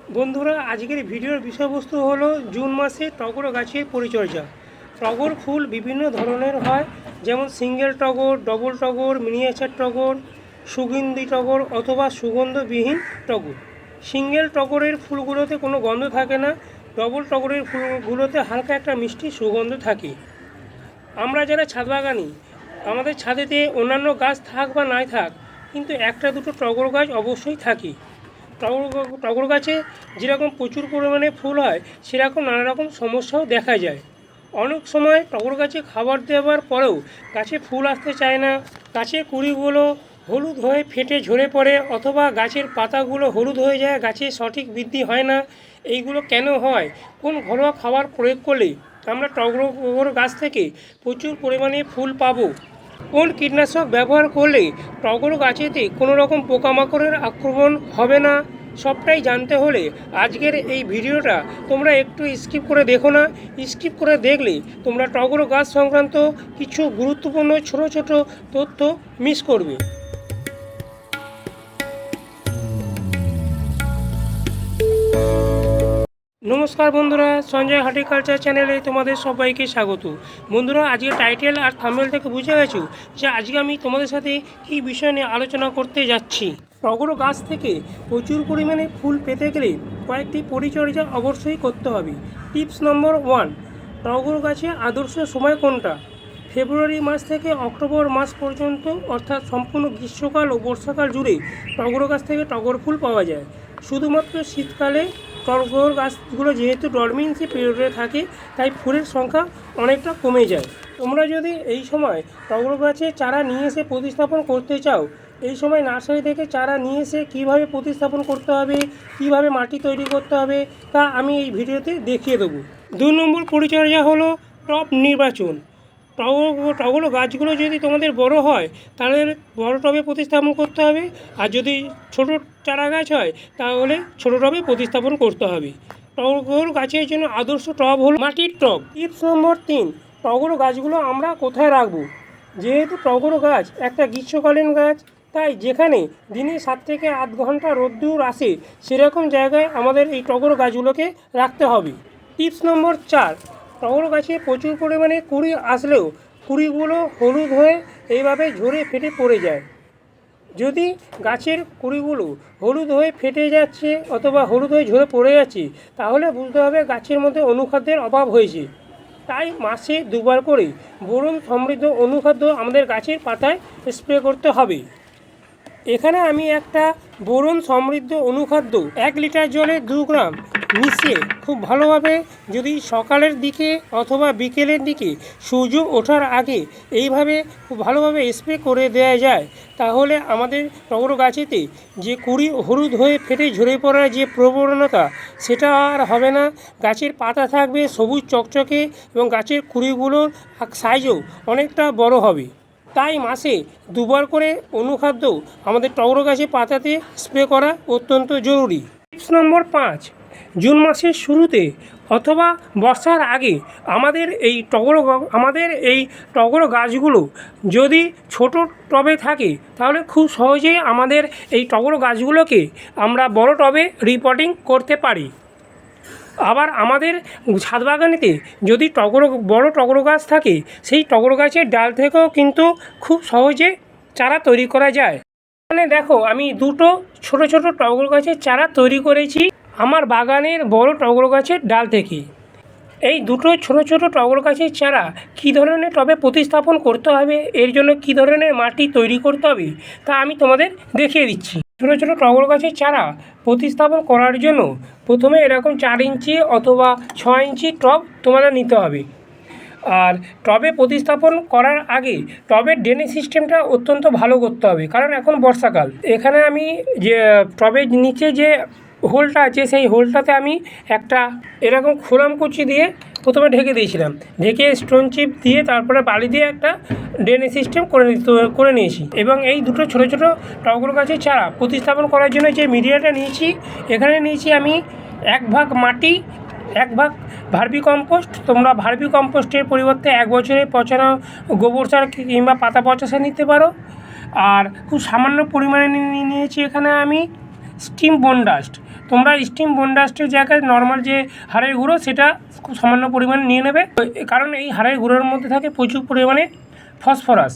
বন্ধুরা, আজকের ভিডিওর বিষয়বস্তু হলো জুন মাসে টগর গাছের পরিচর্যা। টগর ফুল বিভিন্ন ধরনের হয়, যেমন সিঙ্গেল টগর, ডবল টগর, মিনিয়েচার টগর, সুগন্ধি টগর অথবা সুগন্ধবিহীন টগর। সিঙ্গেল টগরের ফুলগুলোতে কোনো গন্ধ থাকে না, ডবল টগরের ফুলগুলোতে হালকা একটা মিষ্টি সুগন্ধ থাকে। আমরা যারা ছাদ বাগানি, আমাদের ছাদেতে অন্যান্য গাছ থাক বা নাই থাক, কিন্তু একটা দুটো টগর গাছ অবশ্যই থাকে। টগর গাছে যেরকম প্রচুর পরিমাণে ফুল হয়, সেরকম নানা রকম সমস্যাও দেখা যায়। অনেক সময় টগর গাছে খাবার দেওয়ার পরেও গাছে ফুল আসতে চায় না, গাছের কুঁড়িগুলো হলুদ হয়ে ফেটে ঝরে পড়ে অথবা গাছের পাতাগুলো হলুদ হয়ে যায়, গাছে সঠিক বৃদ্ধি হয় না। এইগুলো কেন হয়? কোন ঘরোয়া খাবার প্রয়োগ করলে আমরা টগর গাছ থেকে প্রচুর পরিমাণে ফুল পাবো? কোন কীটনাশক ব্যবহার করলে টগর গাছেতে কোনো রকম পোকামাকড়ের আক্রমণ হবে না? সবটাই জানতে হলে আজকের এই ভিডিওটা তোমরা একটু স্কিপ করে দেখো না। স্কিপ করে দেখলে তোমরা টগর গাছ সংক্রান্ত কিছু গুরুত্বপূর্ণ ছোট ছোট তথ্য মিস করবে। নমস্কার বন্ধুরা, সঞ্জয় হর্টিকালচার চ্যানেলে তোমাদের সবাইকে স্বাগত। বন্ধুরা, আজকে টাইটেল আর থাম্বনেল থেকে বুঝে গেছো যে আজকে আমি তোমাদের সাথে কী বিষয় নিয়ে আলোচনা করতে যাচ্ছি। টগর গাছ থেকে প্রচুর পরিমাণে ফুল পেতে গেলে কয়েকটি পরিচর্যা অবশ্যই করতে হবে। টিপস নম্বর 1, টগর গাছে আদর্শ সময় কোনটা? ফেব্রুয়ারি মাস থেকে অক্টোবর মাস পর্যন্ত, অর্থাৎ সম্পূর্ণ গ্রীষ্মকাল ও বর্ষাকাল জুড়ে টগর গাছ থেকে টগর ফুল পাওয়া যায়। শুধুমাত্র শীতকালে টগর গাছগুলো যেহেতু ডরমেন্সি পিরিয়ডে থাকে, তাই ফুলের সংখ্যা অনেকটা কমে যায়। তোমরা যদি এই সময় টগর গাছে চারা নিয়ে এসে প্রতিস্থাপন করতে চাও, এই সময় নার্সারি থেকে চারা নিয়ে এসে কীভাবে প্রতিস্থাপন করতে হবে, কীভাবে মাটি তৈরি করতে হবে, তা আমি এই ভিডিওতে দেখিয়ে দেবো। 2 নম্বর পরিচর্যা হলো টব নির্বাচন। টগর গাছগুলো যদি তোমাদের বড় হয়, তাহলে বড় টবে প্রতিস্থাপন করতে হবে, আর যদি ছোট চারা গাছ হয় তাহলে ছোট টবে প্রতিস্থাপন করতে হবে। টগর গাছের জন্য আদর্শ টব হলো মাটির টব। টিপস নম্বর 3, টগর গাছগুলো আমরা কোথায় রাখবো? যেহেতু টগর গাছ একটা গ্রীষ্মকালীন গাছ, তাই যেখানে দিনে 7 থেকে 8 ঘন্টা রোদ্দুর আসে, সেরকম জায়গায় আমাদের এই টগর গাছগুলোকে রাখতে হবে। টিপস নম্বর 4, টগর গাছে প্রচুর পরিমাণে কুঁড়ি আসলেও কুঁড়িগুলো হলুদ হয়ে এইভাবে ঝরে ফেটে পড়ে যায়। যদি গাছের কুঁড়িগুলো হলুদ হয়ে ফেটে যাচ্ছে অথবা হলুদ হয়ে ঝরে পড়ে যাচ্ছে, তাহলে বুঝতে হবে গাছের মধ্যে অনুখাদ্যের অভাব হয়েছে। তাই মাসে 2 বার করে বোরন সমৃদ্ধ অনুখাদ্য আমাদের গাছের পাতায় স্প্রে করতে হবে। এখানে আমি একটা বোরন সমৃদ্ধ অনুখাদ্য 1 লিটার জলে 2 গ্রাম মিশিয়ে খুব ভালোভাবে, যদি সকালের দিকে অথবা বিকেলের দিকে সূর্য ওঠার আগে এইভাবে খুব ভালোভাবে স্প্রে করে দেওয়া যায়, তাহলে আমাদের টগর গাছেতে যে কুঁড়ি হলুদ হয়ে ফেটে ঝরে পড়ার যে প্রবণতা, সেটা আর হবে না। গাছের পাতা থাকবে সবুজ চকচকে এবং গাছের কুঁড়িগুলোর সাইজও অনেকটা বড় হবে। তাই মাসে 2 বার করে অনুখাদ্য আমাদের টগর গাছের পাতাতে স্প্রে করা অত্যন্ত জরুরি। টিপস নম্বর 5, জুন মাসের শুরুতে অথবা বর্ষার আগে আমাদের এই টগর গাছগুলো যদি ছোট টবে থাকে, তাহলে খুব সহজেই আমাদের এই টগর গাছগুলোকে আমরা বড় টবে রিপোর্টিং করতে পারি। আবার আমাদের ছাদ বাগানেতে যদি বড় টগর গাছ থাকে, সেই টগর গাছের ডাল থেকেও কিন্তু খুব সহজে চারা তৈরি করা যায়। এখানে দেখো, আমি 2টো ছোট ছোট টগর গাছের চারা তৈরি করেছি আমার বাগানের বড় টগর গাছের ডাল থেকে। এই 2টো ছোট ছোট টগর গাছের চারা কী ধরনের টবে প্রতিস্থাপন করতে হবে, এর জন্য কী ধরনের মাটি তৈরি করতে হবে, তা আমি তোমাদের দেখিয়ে দিচ্ছি। ছোটো ছোটো টগর গাছের চারা প্রতিস্থাপন করার জন্য প্রথমে এরকম 4 ইঞ্চি অথবা 6 ইঞ্চি টব তোমাদের নিতে হবে। আর টবে প্রতিস্থাপন করার আগে টবের ড্রেনেজ সিস্টেমটা অত্যন্ত ভালো করতে হবে, কারণ এখন বর্ষাকাল। এখানে আমি যে টবের নিচে যে হোলটা আছে, সেই হোলটাতে আমি একটা এরকম খোলাম কুচি দিয়ে প্রথমে ঢেকে দিয়েছিলাম, ঢেকে স্টোন চিপ দিয়ে তারপরে বালি দিয়ে একটা ড্রেনেজ সিস্টেম করে নিয়েছি। এবং এই 2টো ছোটো ছোটো টগর গাছের চারা প্রতিস্থাপন করার জন্য যে মিডিয়াটা নিয়েছি, এখানে নিয়েছি আমি 1 ভাগ মাটি, 1 ভাগ ভার্মি কম্পোস্ট। তোমরা ভার্মি কম্পোস্টের পরিবর্তে 1 বছরে পচানো গোবর সার কিংবা পাতা পচা সার নিতে পারো। আর খুব সামান্য পরিমাণে নিয়েছি এখানে আমি স্টিম বোন ডাস্ট। তোমরা স্টিম বোনডাস্টের জায়গায় নর্মাল যে হাড়ের গুঁড়ো সেটা খুব সামান্য পরিমাণে নিয়ে নেবে, কারণ এই হাড়ের গুঁড়োর মধ্যে থাকে প্রচুর পরিমাণে ফসফরাস,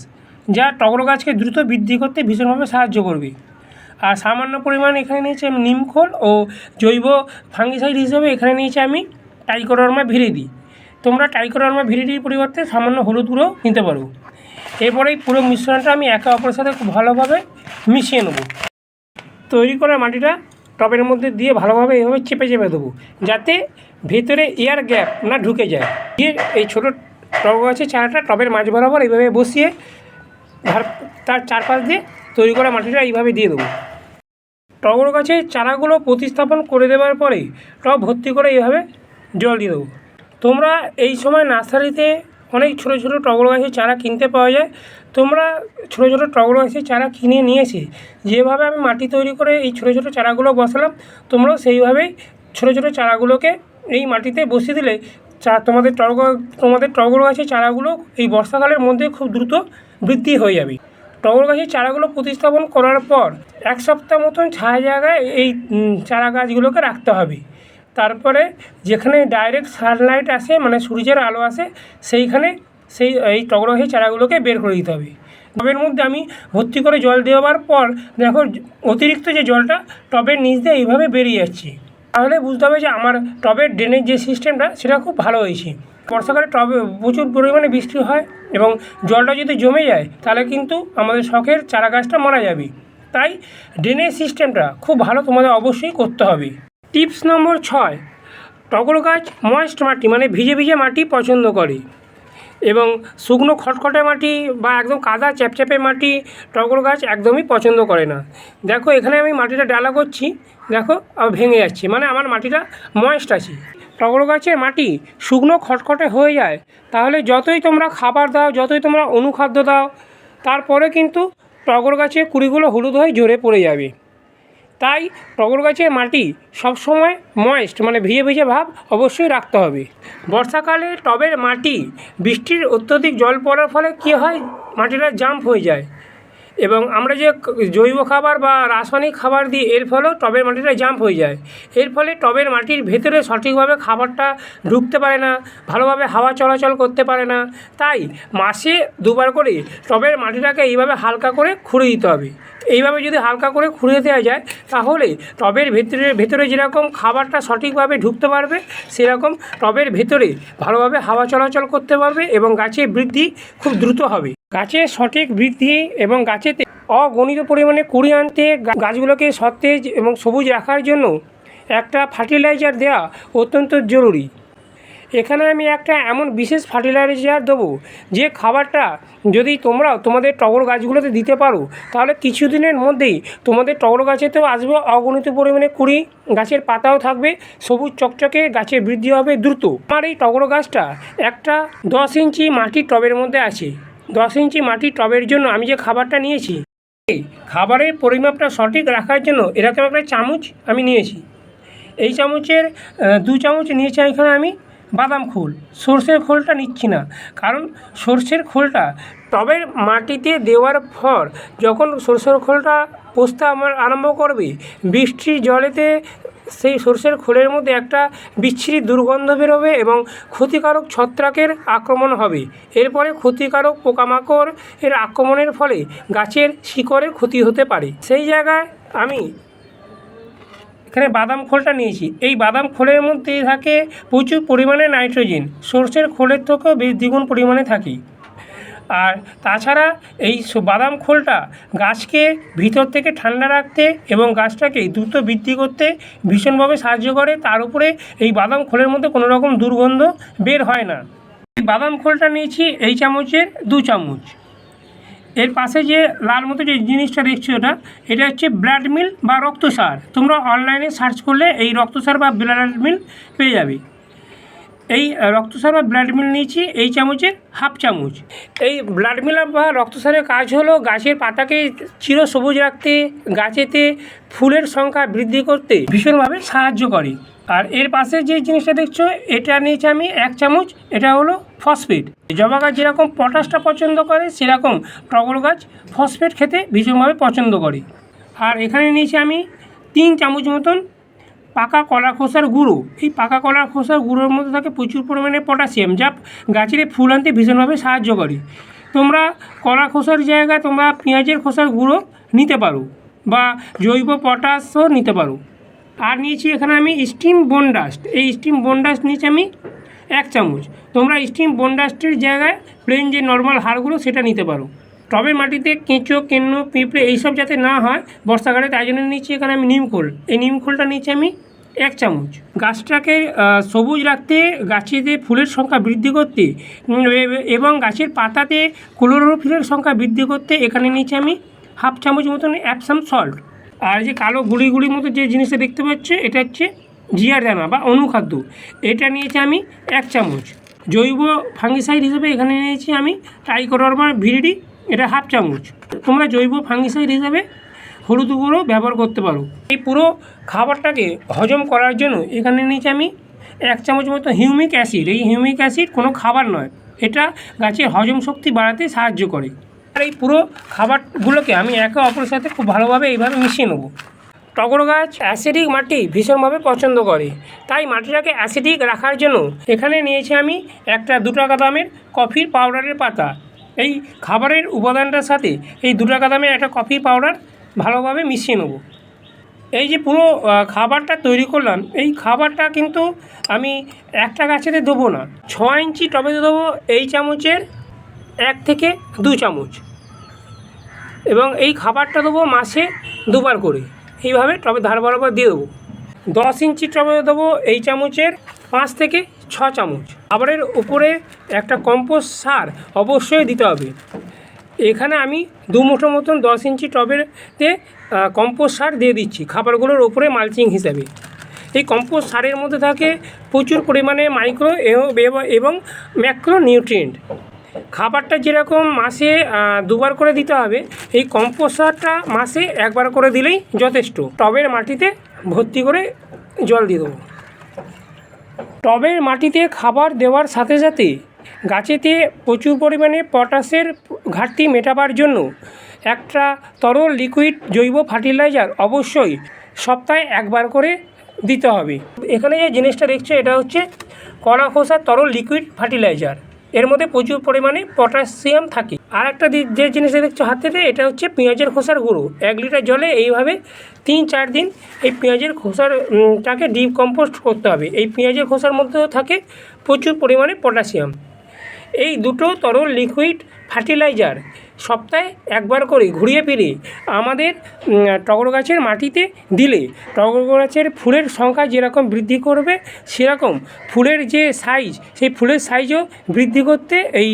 যা টগর গাছকে দ্রুত বৃদ্ধি করতে ভীষণভাবে সাহায্য করবে। আর সামান্য পরিমাণ এখানে নিয়েছি আমি নিমখোল ও জৈব ফাঙ্গিসাইড হিসেবে এখানে নিয়েছি আমি ট্রাইকোডার্মা ভিরিডি। তোমরা ট্রাইকোডার্মা ভিরিডির পরিবর্তে সামান্য হলুদ গুঁড়ো নিতে পারো। এরপরে এই পুরো মিশ্রণটা আমি একে অপরের সাথে খুব ভালোভাবে মিশিয়ে নেব। তৈরি করা মাটিটা টবের মধ্যে দিয়ে ভালোভাবে এইভাবে চেপে চেপে দেবো, যাতে ভেতরে এয়ার গ্যাপ না ঢুকে যায়। দিয়ে এই ছোটো টগর গাছের চারাটা টবের মাঝ বরাবর এইভাবে বসিয়ে তার চারপাশ দিয়ে তৈরি করা মাটিটা এইভাবে দিয়ে দেবো। টগর গাছের চারাগুলো প্রতিস্থাপন করে দেওয়ার পরে টব ভর্তি করে এইভাবে জল দিয়ে দেবো। তোমরা এই সময় নার্সারিতে অনেক ছোটো ছোটো টগর গাছের চারা কিনতে পাওয়া যায়। তোমরা ছোটো ছোটো টগর গাছের চারা কিনে নিয়ে এসে যেভাবে আমি মাটি তৈরি করে এই ছোটো ছোটো চারাগুলো বসালাম, তোমরাও সেইভাবেই ছোটো ছোটো চারাগুলোকে এই মাটিতে বসিয়ে দিলে তোমাদের টগর গাছের চারাগুলো এই বর্ষাকালের মধ্যে খুব দ্রুত বৃদ্ধি হয়ে যাবে। টগর গাছের চারাগুলো প্রতিস্থাপন করার পর 1 সপ্তাহ মতন ছায়া জায়গায় এই চারা গাছগুলোকে রাখতে হবে। তারপরে যেখানে ডাইরেক্ট সানলাইট আসে, মানে সূর্যের আলো আসে, সেইখানে এই টগর গাছের চারাগুলোকে বের করে দিতে হবে। টবের মধ্যে আমি ভর্তি করে জল দেওয়ার পর দেখো অতিরিক্ত যে জলটা টবের নিচ দিয়ে এইভাবে বেরিয়ে যাচ্ছে, তাহলে বুঝতে হবে যে আমার টবের ড্রেনেজ যে সিস্টেমটা সেটা খুব ভালো হয়েছে। বর্ষাকালে টবে প্রচুর পরিমাণে বৃষ্টি হয় এবং জলটা যদি জমে যায় তাহলে কিন্তু আমাদের শখের চারা গাছটা মারা যাবে। তাই ড্রেনেজ সিস্টেমটা খুব ভালো তোমাদের অবশ্যই করতে হবে। টিপস নম্বর 6, টগর গাছ ময়েস্ট মাটি মানে ভিজে ভিজে মাটি পছন্দ করে এবং শুকনো খটখটে মাটি বা একদম কাদা চ্যাপচ্যাপে মাটি টগর গাছ একদমই পছন্দ করে না। দেখো এখানে আমি মাটিটা ডালা করছি, দেখো ভেঙে যাচ্ছে, মানে আমার মাটিটা ময়েস্ট আছে। টগর গাছের মাটি শুকনো খটখটে হয়ে যায়, তাহলে যতই তোমরা খাবার দাও, যতই তোমরা অনুখাদ্য দাও, তারপরে কিন্তু টগর গাছের কুড়িগুলো হলুদ হয়ে ঝরে পড়ে যাবে। তাই টগর গাছের মাটি সবসময় ময়েস্ট মানে ভিজে ভিজে ভাব অবশ্যই রাখতে হবে। বর্ষাকালে টবের মাটি বৃষ্টির অত্যধিক জল পড়ার ফলে কী হয়, মাটিটা জাম্প হয়ে যায় এবং আমরা যে জৈব খাবার বা রাসায়নিক খাবার দিই এর ফলেও টবের মাটিটা জাম্প হয়ে যায়। এর ফলে টবের মাটির ভেতরে সঠিকভাবে খাবারটা ঢুকতে পারে না, ভালোভাবে হাওয়া চলাচল করতে পারে না। তাই মাসে 2 বার করে টবের মাটিটাকে এইভাবে হালকা করে খুঁড়ে দিতে হবে। এইভাবে যদি হালকা করে খুঁড়ে দেওয়া যায় তাহলে টবের ভেতরে যেরকম খাবারটা সঠিকভাবে ঢুকতে পারবে, সেরকম টবের ভেতরে ভালোভাবে হাওয়া চলাচল করতে পারবে এবং গাছের বৃদ্ধি খুব দ্রুত হবে। গাছের সঠিক বৃদ্ধি এবং গাছেতে অগণিত পরিমাণে কুড়ি আনতে গাছগুলোকে সতেজ এবং সবুজ রাখার জন্য একটা ফার্টিলাইজার দেওয়া অত্যন্ত জরুরি। এখানে আমি একটা এমন বিশেষ ফার্টিলাইজার দেবো যে খাবারটা যদি তোমরা তোমাদের টগর গাছগুলোতে দিতে পারো, তাহলে কিছুদিনের মধ্যেই তোমাদের টগর গাছেতেও আসবে অগণিত পরিমাণে কুড়ি, গাছের পাতাও থাকবে সবুজ চকচকে, গাছের বৃদ্ধি হবে দ্রুত। আমার এই টগর গাছটা একটা 10 ইঞ্চি মাটির টবের মধ্যে আছে। 10 ইঞ্চি মাটির টবের জন্য আমি যে খাবারটা নিয়েছি, এই খাবারের পরিমাপটা সঠিক রাখার জন্য এরকম একটা চামচ আমি নিয়েছি। এই চামচের 2 চামচ নিয়েছি এখানে আমি বাদাম খোল। সর্ষের খোলটা নিচ্ছি না, কারণ সর্ষের খোলটা টবের মাটিতে দেওয়ার পর যখন সর্ষের খোলটা পচতে আরম্ভ করবে, বৃষ্টির জলেতে সেই সর্ষের খোলের মধ্যে একটা বিচ্ছিরি দুর্গন্ধ বেরোবে এবং ক্ষতিকারক ছত্রাকের আক্রমণ হবে। এরপরে ক্ষতিকারক পোকামাকড় এর আক্রমণের ফলে গাছের শিকড়ের ক্ষতি হতে পারে। সেই জায়গায় আমি এখানে বাদাম খোলটা নিয়েছি। এই বাদাম খোলের মধ্যে থাকে প্রচুর পরিমাণে নাইট্রোজেন, সর্ষের খোলের থেকেও দ্বিগুণ পরিমাণে থাকে। আর তাছাড়া এই বাদাম খোলটা গাছকে ভিতর থেকে ঠান্ডা রাখতে এবং গাছটাকে দ্রুত বৃদ্ধি করতে ভীষণভাবে সাহায্য করে। তার উপরে এই বাদাম খোলের মধ্যে কোনো রকম দুর্গন্ধ বের হয় না। এই বাদাম খোলটা নিয়েছি এই চামচের 2 চামচ। এর পাশে যে লাল মতো যে জিনিসটা দেখছো এটা হচ্ছে ব্লাড মিল বা রক্তসার। তোমরা অনলাইনে সার্চ করলে এই রক্তসার বা ব্লাড মিল পেয়ে যাবে। এই রক্তসার বা ব্লাড মিল নিয়েছি এই চামচের 1/2 চামচ। এই ব্লাড মিল বা রক্তসারের কাজ হলো গাছের পাতাকে চির সবুজ রাখতে, গাছেতে ফুলের সংখ্যা বৃদ্ধি করতে ভীষণভাবে সাহায্য করে। আর এর পাশে যে জিনিসটা দেখছো এটা নিয়েছি আমি 1 চামচ। এটা হলো ফসফেট। জবা গাছ যেরকম পটাশটা পছন্দ করে, সেরকম টগর গাছ ফসফেট খেতে ভীষণভাবে পছন্দ করে। আর এখানে নিয়েছি আমি 3 চামচ মতন পাকা কলা খোসার গুঁড়ো। এই পাকা কলার খোসার গুঁড়োর মধ্যে থাকে প্রচুর পরিমাণে পটাশিয়াম, যা গাছের ফুল আনতে ভীষণভাবে সাহায্য করে। তোমরা কলা খোসার জায়গায় তোমরা পেঁয়াজের খোসার গুঁড়ো নিতে পারো বা জৈব পটাশও নিতে পারো। আর নিয়েছি এখানে আমি স্টিম বোনডাস্ট। এই স্টিম বোনডাস্ট নিয়েছি আমি 1 চামচ। তোমরা স্টিম বোনডাস্টের জায়গায় প্লেন যে নর্মাল হাড়গুলো সেটা নিতে পারো। টবের মাটিতে কেঁচো, কেন্ন, পিঁপড়ে এইসব যাতে না হয় বর্ষাকালে, তাই জন্য নিচ্ছি এখানে আমি নিমখোল। এই নিমখোলটা নিচ্ছি আমি 1 চামচ। গাছটাকে সবুজ রাখতে, গাছেতে ফুলের সংখ্যা বৃদ্ধি করতে এবং গাছের পাতাতে ক্লোরোফিলের সংখ্যা বৃদ্ধি করতে এখানে নিচ্ছি আমি 1/2 চামচ মতন অ্যাপসাম সল্ট। আর যে কালো গুঁড়ির মতো যে জিনিসটা দেখতে পাচ্ছ, এটা হচ্ছে জিয়ার দানা বা অনুখাদ্য। এটা নিয়েছি আমি 1 চামচ। জৈব ফাঙ্গিসাইড হিসেবে এখানে নিয়েছি আমি ট্রাইকোডার্মা ভিরিডি, এটা 1/2 চামচ। তোমরা জৈব ফাঙ্গিসাইড হিসেবে হলুদ গুঁড়ো ব্যবহার করতে পারো। এই পুরো খাবারটাকে হজম করার জন্য এখানে নিয়েছি আমি 1 চামচ মতো হিউমিক অ্যাসিড। এই হিউমিক অ্যাসিড কোনো খাবার নয়, এটা গাছের হজম শক্তি বাড়াতে সাহায্য করে। আর এই পুরো খাবারগুলোকে আমি একে অপরের সাথে খুব ভালোভাবে এইভাবে মিশিয়ে নেব। টগর গাছ অ্যাসিডিক মাটি ভীষণভাবে পছন্দ করে, তাই মাটিটাকে অ্যাসিডিক রাখার জন্য এখানে নিয়েছি আমি একটা 2 টাকা দামের কফির পাউডারের পাতা। এই খাবারের উপাদানটার সাথে এই 2 টাকা দামের একটা কফি পাউডার ভালোভাবে মিশিয়ে নেব। এই যে পুরো খাবারটা তৈরি করলাম, এই খাবারটা কিন্তু আমি একটা গাছেতে দেবো না, 6 ইঞ্চি টবেতে দেবো এই চামচের 1 থেকে 2 চামচ। এবং এই খাবারটা দেবো মাসে 2 বার করে, এইভাবে টবে ধার বরাবর দিয়ে দেবো। 10 ইঞ্চি টবে দেবো এই চামচের 5 থেকে 6 চামচ। খাবারের উপরে একটা কম্পোস্ট সার অবশ্যই দিতে হবে। এখানে আমি 2 মুঠো মতন 10 ইঞ্চি টবেতে কম্পোস্ট সার দিয়ে দিচ্ছি খাবারগুলোর ওপরে মালচিং হিসাবে। এই কম্পোস্ট সারের মধ্যে থাকে প্রচুর পরিমাণে মাইক্রো এবং ম্যাক্রো নিউট্রিয়েন্ট। খাবারটা যেরকম মাসে 2 বার করে দিতে হবে, এই কম্পোস্ট সারটা মাসে 1 বার করে দিলেই যথেষ্ট। টবের মাটিতে ভর্তি করে জল দিয়ে দেবো। টবের মাটিতে খাবার দেওয়ার সাথে সাথে গাছেতে প্রচুর পরিমাণে পটাশের ঘাটতি মেটাবার জন্য একটা তরল লিকুইড জৈব ফার্টিলাইজার অবশ্যই সপ্তাহে 1 বার করে দিতে হবে। এখানে যে জিনিসটা দেখছো, এটা হচ্ছে কলা খোসার তরল লিকুইড ফার্টিলাইজার। এর মধ্যে প্রচুর পরিমাণে পটাশিয়াম থাকে। আর একটা যে জিনিসটা দেখছো হাতেতে, এটা হচ্ছে পেঁয়াজের খোসার গুঁড়ো। 1 লিটার জলে এইভাবে 3-4 দিন এই পেঁয়াজের খোসারটাকে ডিপ কম্পোস্ট করতে হবে। এই পেঁয়াজের খোসার মধ্যেও থাকে প্রচুর পরিমাণে পটাশিয়াম। এই দুটো তরল লিকুইড ফার্টিলাইজার সপ্তাহে 1 বার করে ঘুরিয়ে ফিরিয়ে আমাদের টগর গাছের মাটিতে দিলে টগর গাছের ফুলের সংখ্যা যেরকম বৃদ্ধি করবে, সেরকম ফুলের যে সাইজ, সেই ফুলের সাইজও বৃদ্ধি করতে এই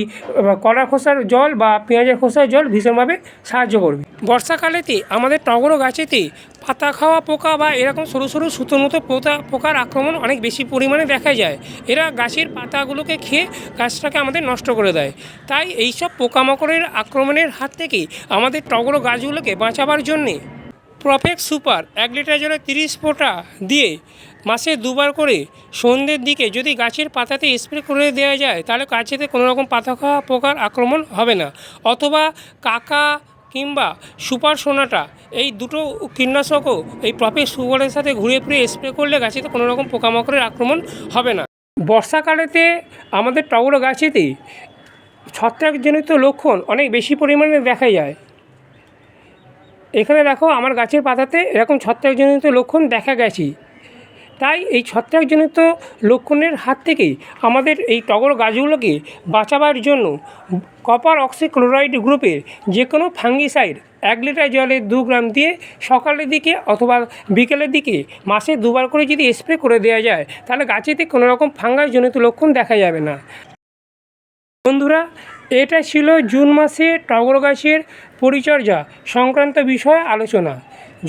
কলা খোসার জল বা পেঁয়াজের খোসার জল ভীষণভাবে সাহায্য করবে। বর্ষাকালেতে আমাদের টগর গাছেতে পাতা খাওয়া পোকা বা এরকম সরু সরু সুতোর মতো পোকার আক্রমণ অনেক বেশি পরিমাণে দেখা যায়। এরা গাছের পাতাগুলোকে খেয়ে গাছটাকে আমাদের নষ্ট করে দেয়। তাই এইসব পোকামাকড়ের আক্রমণের হাত থেকে আমাদের টগর গাছগুলোকে বাঁচাবার জন্যে প্রফেক্ট সুপার 1 লিটার জলে 30 ফোঁটা দিয়ে মাসে 2 বার করে সন্ধ্যের দিকে যদি গাছের পাতাতে স্প্রে করে দেওয়া যায়, তাহলে গাছেতে কোনো রকম পাতা খাওয়া পোকার আক্রমণ হবে না। অথবা কাকা কিংবা সুপার সোনাটা, এই দুটো কীটনাশকও এই প্রফেক্ট সুপারের সাথে ঘুরে ফিরে স্প্রে করলে গাছেতে কোনো রকম পোকামাকড়ের আক্রমণ হবে না। বর্ষাকালেতে আমাদের টগর গাছেতে ছত্রাকজনিত লক্ষণ অনেক বেশি পরিমাণে দেখা যায়। এখানে দেখো আমার গাছের পাতাতে এরকম ছত্রাকজনিত লক্ষণ দেখা গেছে। তাই এই ছত্রাকজনিত লক্ষণের হাত থেকে আমাদের এই টগর গাছগুলোকে বাঁচাবার জন্য কপার অক্সিক্লোরাইড গ্রুপের যে কোনো ফাঙ্গিসাইড 1 লিটার জলে 2 গ্রাম দিয়ে সকালের দিকে অথবা বিকেলের দিকে মাসে 2 বার করে যদি স্প্রে করে দেওয়া যায়, তাহলে গাছেতে কোনো রকম ফাঙ্গাসজনিত লক্ষণ দেখা যাবে না। বন্ধুরা, এটা ছিল জুন মাসে টগর গাছের পরিচর্যা সংক্রান্ত বিষয়ে আলোচনা।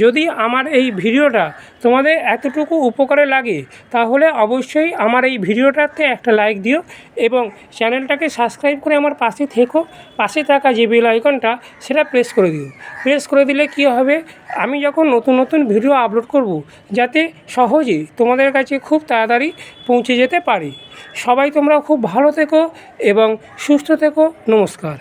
যদি আমার এই ভিডিওটা তোমাদের এতটুকু উপকারে লাগে, তাহলে অবশ্যই আমার এই ভিডিওটাতে একটা লাইক দিও এবং চ্যানেলটাকে সাবস্ক্রাইব করে আমার পাশে থেকো। পাশে থাকা যে বেল আইকনটা সেটা প্রেস করে দিও। প্রেস করে দিলে কী হবে, আমি যখন নতুন নতুন ভিডিও আপলোড করব, যাতে সহজেই তোমাদের কাছে খুব তাড়াতাড়ি পৌঁছে যেতে পারি। সবাই তোমরা খুব ভালো থেকো এবং সুস্থ থেকো। নমস্কার।